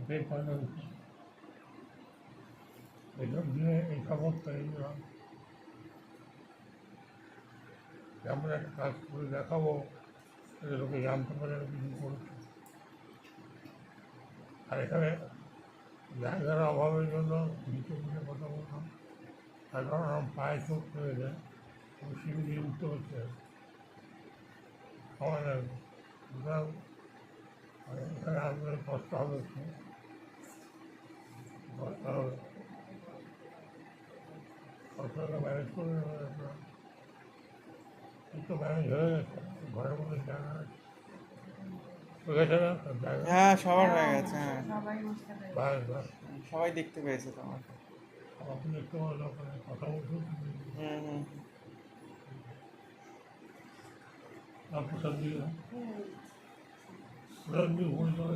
পেট পাওয়া উচিত। এসব দিয়ে এই খবর তৈরি হয়, আমরা একটা কাজ করে দেখাবো, লোকে জানতে পারে কিছু করেছে। আর এখানে জায়গার অভাবের জন্য নিচে নিচে কথা বলতাম, তার কারণ আমার পায়ে চোট হয়ে যায়, আমি সিঁড়ি দিয়ে উঠতে পারছি না, সময় লাগবে। সুতরাং এখানে আসলে কষ্ট হবে একটু, কষ্ট হবে, কষ্টটা ম্যানেজ করে নেবে আপনার। এই তো ম্যানেজ হয়ে গেছে, ঘরের মধ্যে জায়গা আছে, হয়ে গেছে না জায়গা? হ্যাঁ, সবার হয়ে গেছে। হ্যাঁ, সবাই বুঝতে পেরেছে। বাস বাস, সবাই দেখতে পেয়েছে তো আমাকে। আপনি একটু ওখানে কথা বলছেন, হুম হুম। आप प्रसाद जी प्रसाद जी भूल जाओ